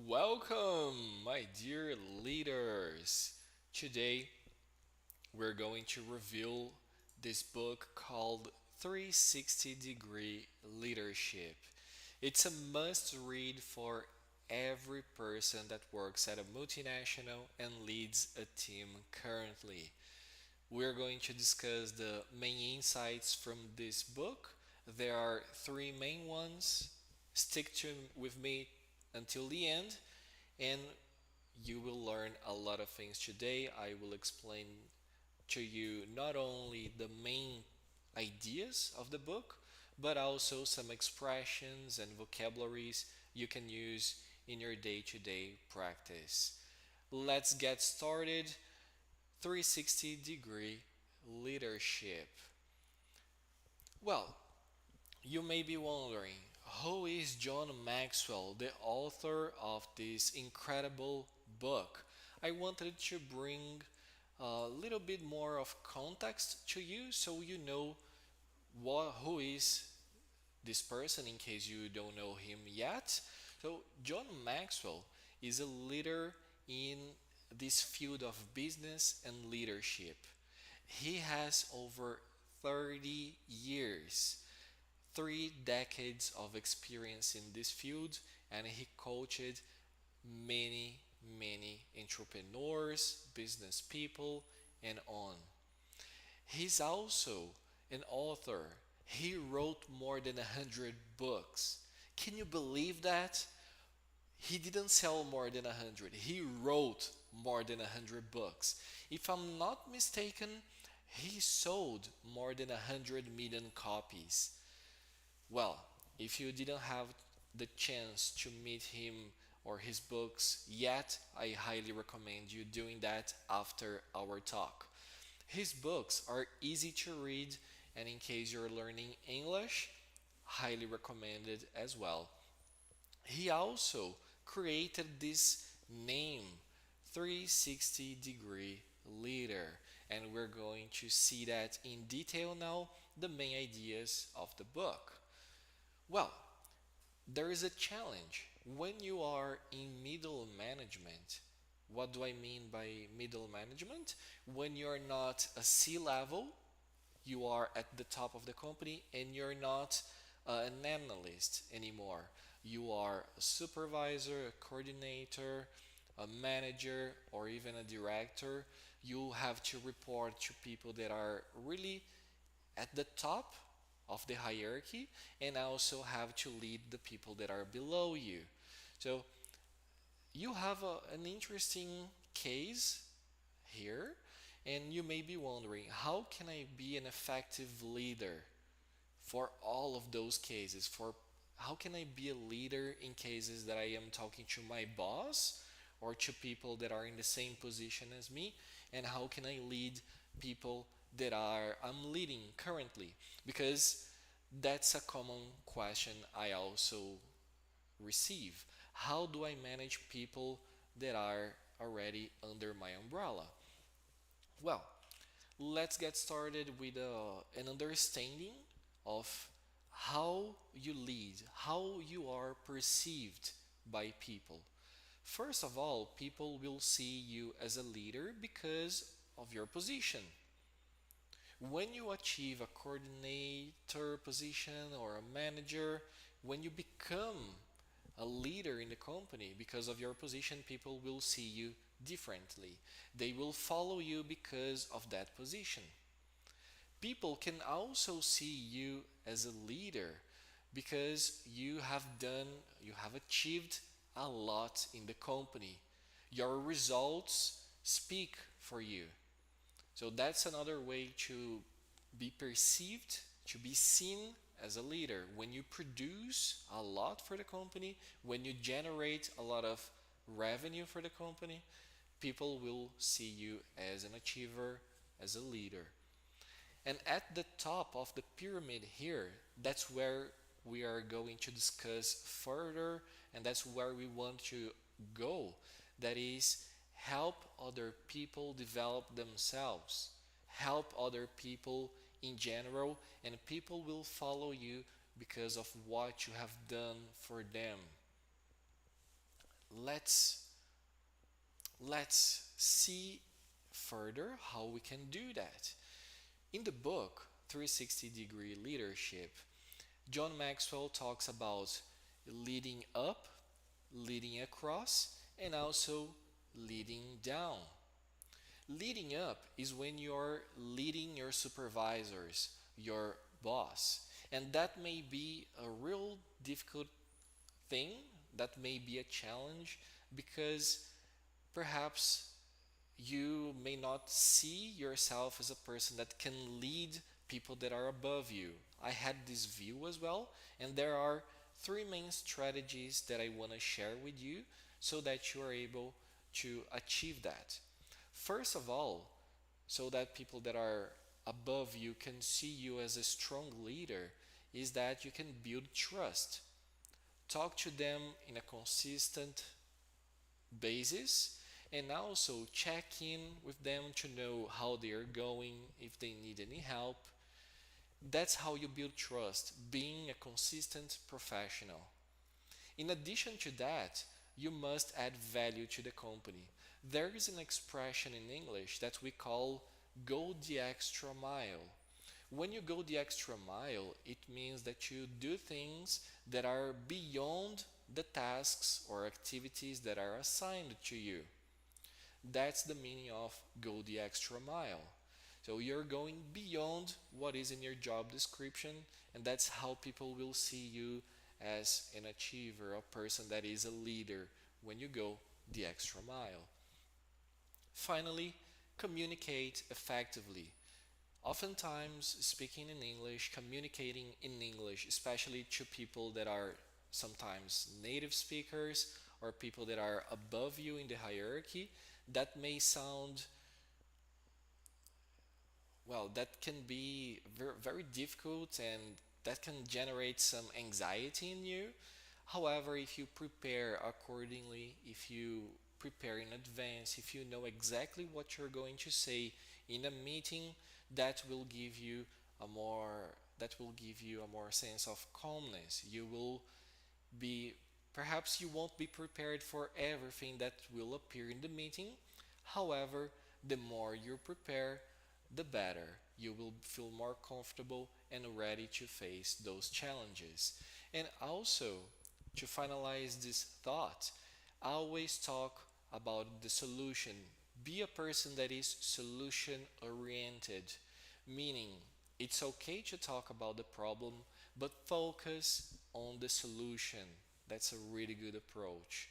Welcome, my dear leaders. Today we're going to review this book called 360-Degree Leadership. It's a must read for every person that works at a multinational and leads a team currently. We're going to discuss the main insights from this book. There are three main ones. Stick to with me until the end, and you will learn a lot of things today. I will explain to you not only the main ideas of the book, but also some expressions and vocabularies you can use in your day to day practice. Let's get started. 360-degree leadership. Well, you may be wondering, who is John Maxwell, the author of this incredible book? I wanted to bring a little bit more of context to you so you know who is this person in case you don't know him yet. So, John Maxwell is a leader in this field of business and leadership. He has over 30 years, 3 decades of experience in this field, and he coached many, many entrepreneurs, business people, and on. He's also an author. He wrote more than 100 books. Can you believe that? He didn't sell more than 100. He wrote more than 100 books. If I'm not mistaken, he sold more than 100 million copies. Well, if you didn't have the chance to meet him or his books yet, I highly recommend you doing that after our talk. His books are easy to read, and in case you're learning English, highly recommended as well. He also created this name, 360 degree leader, and we're going to see that in detail now, the main ideas of the book. Well, there is a challenge when you are in middle management. What do I mean by middle management? When you're not a C level, you are at the top of the company and you're not an analyst anymore. You are a supervisor, a coordinator, a manager, or even a director. You have to report to people that are really at the top of the hierarchy and also have to lead the people that are below you. So you have an interesting case here, and you may be wondering, how can I be an effective leader for all of those cases? For how can I be a leader in cases that I am talking to my boss or to people that are in the same position as me? And how can I lead people that I'm leading currently? Because that's a common question I also receive. How do I manage people that are already under my umbrella? Well, let's get started with an understanding of how you lead, how you are perceived by people. First of all, people will see you as a leader because of your position. When you achieve a coordinator position or a manager, when you become a leader in the company because of your position, people will see you differently. They will follow you because of that position. People can also see you as a leader because you have achieved a lot in the company. Your results speak for you. So that's another way to be perceived, to be seen as a leader. When you produce a lot for the company, when you generate a lot of revenue for the company, people will see you as an achiever, as a leader. And at the top of the pyramid here, that's where we are going to discuss further, and that's where we want to go. That is, help other people develop themselves, help other people in general, and people will follow you because of what you have done for them. let's let's see further how we can do that. In the book 360-degree leadership, John Maxwell talks about leading up, leading across, and also leading down. Leading up is when you're leading your supervisors, your boss, and that may be a real difficult thing, that may be a challenge because perhaps you may not see yourself as a person that can lead people that are above you. I had this view as well, and there are three main strategies that I want to share with you so that you are able to achieve that. First of all, so that people that are above you can see you as a strong leader, is that you can build trust. Talk to them in a consistent basis and also check in with them to know how they are going, if they need any help. That's how you build trust, being a consistent professional. In addition to that, you must add value to the company. There is an expression in English that we call go the extra mile. When you go the extra mile, it means that you do things that are beyond the tasks or activities that are assigned to you. That's the meaning of go the extra mile. So you're going beyond what is in your job description, and that's how people will see you as an achiever, a person that is a leader when you go the extra mile. Finally, communicate effectively. Oftentimes, speaking in English, communicating in English, especially to people that are sometimes native speakers or people that are above you in the hierarchy, that may sound, well, that can be very, very difficult and that can generate some anxiety in you. However, if you prepare accordingly, if you prepare in advance, if you know exactly what you're going to say in a meeting, that will give you a more sense of calmness. You will be, perhaps you won't be prepared for everything that will appear in the meeting. However, the more you prepare, the better. You will feel more comfortable and ready to face those challenges. And also, to finalize this thought, always talk about the solution. Be a person that is solution oriented, meaning it's okay to talk about the problem, but focus on the solution. That's a really good approach.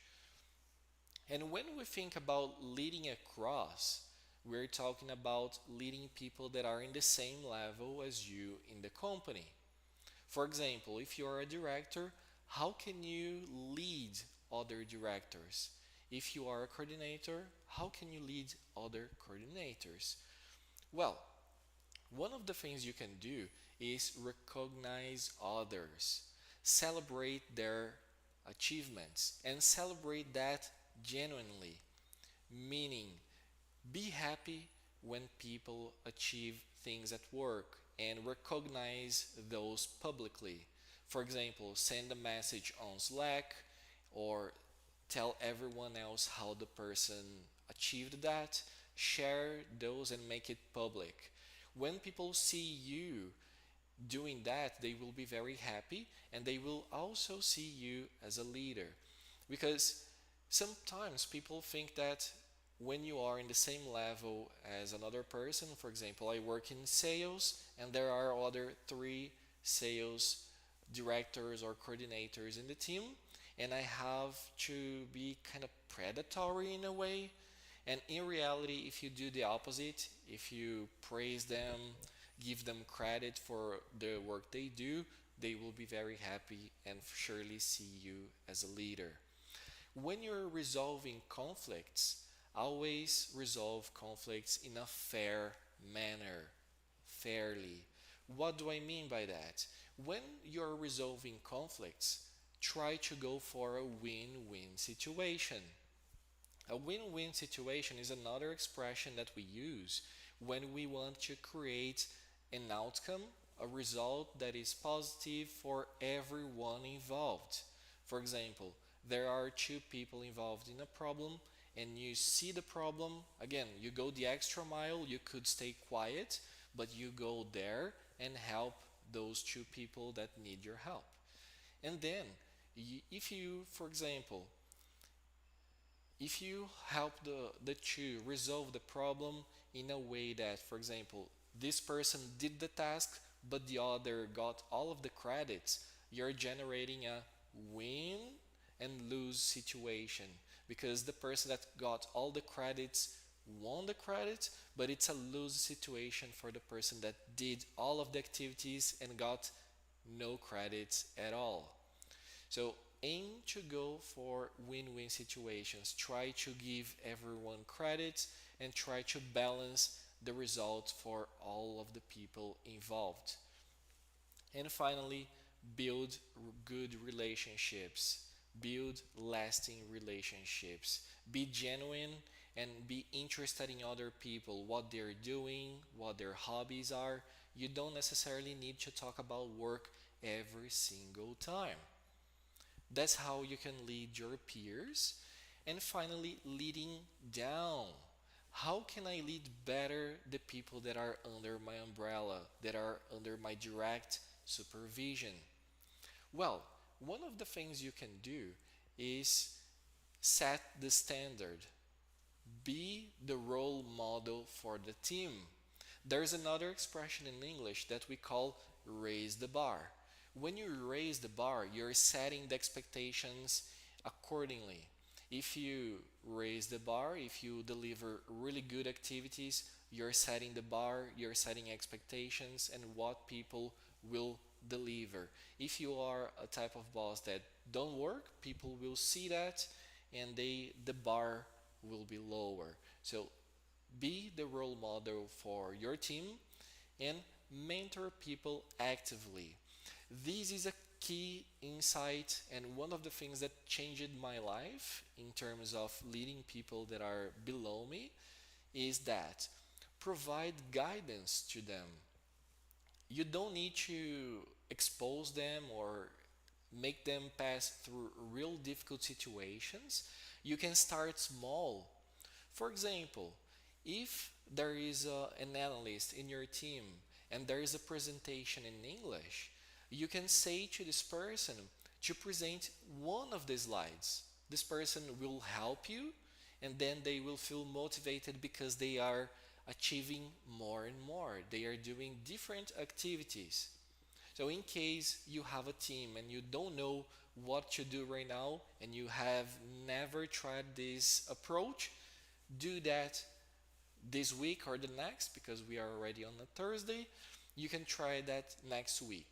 And when we think about leading across, we're talking about leading people that are in the same level as you in the company. For example, if you are a director, how can you lead other directors? If you are a coordinator, how can you lead other coordinators? Well, one of the things you can do is recognize others, celebrate their achievements, and celebrate that genuinely, meaning be happy when people achieve things at work and recognize those publicly. For example, send a message on Slack or tell everyone else how the person achieved that. Share those and make it public. When people see you doing that, they will be very happy and they will also see you as a leader. Because sometimes people think that when you are in the same level as another person, for example, I work in sales and there are other three sales directors or coordinators in the team, and I have to be kind of predatory in a way. And in reality, if you do the opposite, if you praise them, give them credit for the work they do, they will be very happy and surely see you as a leader. When you're resolving conflicts, always resolve conflicts in a fair manner, fairly. What do I mean by that? When you're resolving conflicts, try to go for a win-win situation. A win-win situation is another expression that we use when we want to create an outcome, a result that is positive for everyone involved. For example, there are two people involved in a problem and you see the problem, again, you go the extra mile, you could stay quiet, but you go there and help those two people that need your help. And then, if you, for example, if you help the two resolve the problem in a way that, for example, this person did the task but the other got all of the credits, you're generating a win and lose situation, because the person that got all the credits won the credit, but it's a lose situation for the person that did all of the activities and got no credits at all. So aim to go for win-win situations. Try to give everyone credit and try to balance the results for all of the people involved. And finally, build good relationships. Build lasting relationships. Be genuine and be interested in other people, what they're doing, what their hobbies are. You don't necessarily need to talk about work every single time. That's how you can lead your peers. And finally, leading down. How can I lead better the people that are under my umbrella, that are under my direct supervision? Well, one of the things you can do is set the standard. Be the role model for the team. There's another expression in English that we call raise the bar. When you raise the bar, you're setting the expectations accordingly. If you raise the bar, if you deliver really good activities, you're setting the bar, you're setting expectations and what people will deliver. If you are a type of boss that don't work, people will see that and the bar will be lower. So be the role model for your team and mentor people actively. This is a key insight and one of the things that changed my life in terms of leading people that are below me is that provide guidance to them. You don't need to expose them or make them pass through real difficult situations. You can start small. For example, if there is an analyst in your team and there is a presentation in English, you can say to this person to present one of the slides. This person will help you and then they will feel motivated because they are achieving more and more. They are doing different activities. So in case you have a team and you don't know what to do right now and you have never tried this approach, do that this week or the next, because we are already on a Thursday. You can try that next week.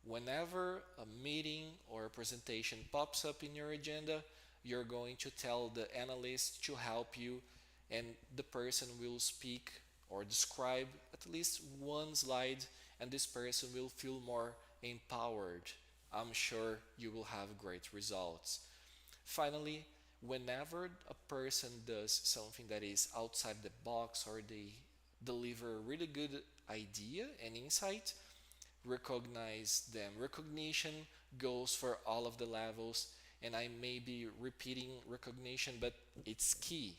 Whenever a meeting or a presentation pops up in your agenda, you're going to tell the analyst to help you, and the person will speak or describe at least one slide, and this person will feel more empowered. I'm sure you will have great results. Finally, whenever a person does something that is outside the box or they deliver a really good idea and insight, recognize them. Recognition goes for all of the levels, and I may be repeating recognition, but it's key.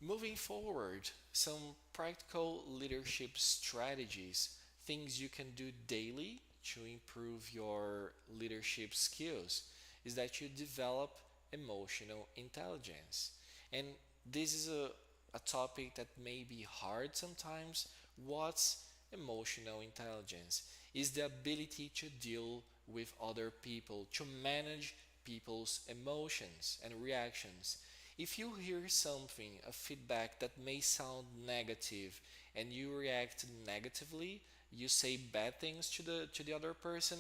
Moving forward, some practical leadership strategies, things you can do daily to improve your leadership skills, is that you develop emotional intelligence. And this is a topic that may be hard sometimes. What's emotional intelligence? Is the ability to deal with other people, to manage people's emotions and reactions. If you hear something, a feedback that may sound negative, and you react negatively, you say bad things to the other person,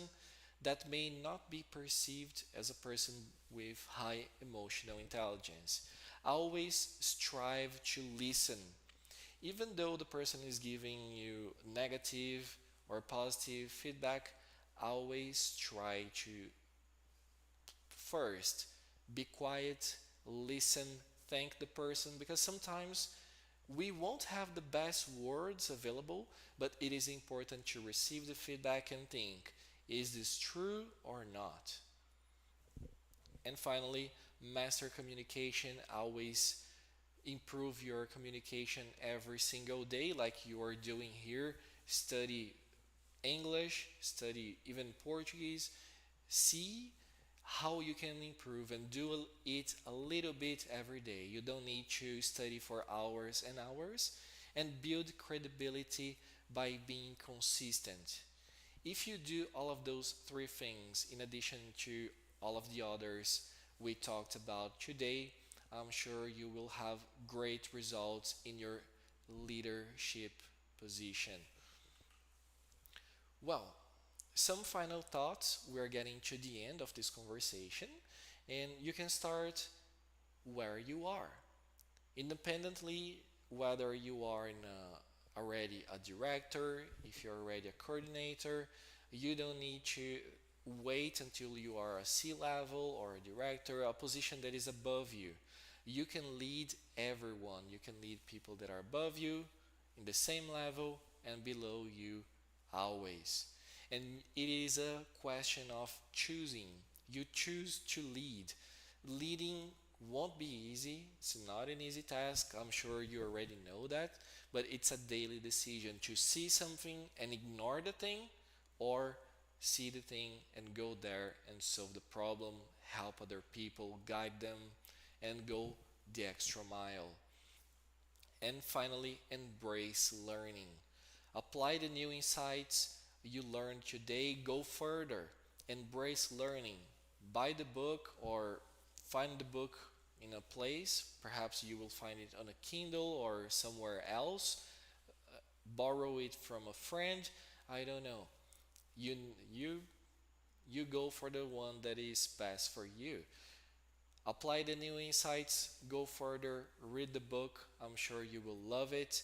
that may not be perceived as a person with high emotional intelligence. Always strive to listen. Even though the person is giving you negative or positive feedback, always try to first be quiet, listen, thank the person, because sometimes we won't have the best words available, but it is important to receive the feedback and think, is this true or not? And finally, master communication. Always improve your communication every single day, like you are doing here. Study English, study even Portuguese. See how you can improve and do it a little bit every day. You don't need to study for hours and hours, and build credibility by being consistent. If you do all of those three things in addition to all of the others we talked about today, I'm sure you will have great results in your leadership position. Well, some final thoughts. We're getting to the end of this conversation, and you can start where you are. Independently, whether you are already a director, if you're already a coordinator, you don't need to wait until you are a C level or a director, a position that is above you. You can lead everyone. You can lead people that are above you, in the same level, and below you always. And it is a question of choosing. You choose to lead. Leading won't be easy. It's not an easy task. I'm sure you already know that. But it's a daily decision to see something and ignore the thing, or see the thing and go there and solve the problem, help other people, guide them, and go the extra mile. And finally, embrace learning. Apply the new insights you learned today, go further, embrace learning. Buy the book or find the book in a place. Perhaps you will find it on a Kindle or somewhere else. Borrow it from a friend. I don't know. You you you go for the one that is best for you. Apply the new insights, go further, read the book. I'm sure you will love it.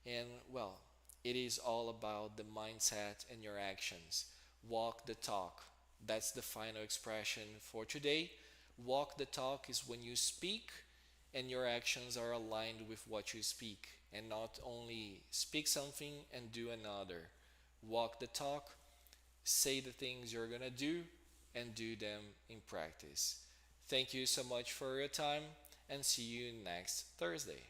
And well, it is all about the mindset and your actions. Walk the talk. That's the final expression for today. Walk the talk is when you speak and your actions are aligned with what you speak, and not only speak something and do another. Walk the talk, say the things you're gonna do, and do them in practice. Thank you so much for your time, and see you next Thursday.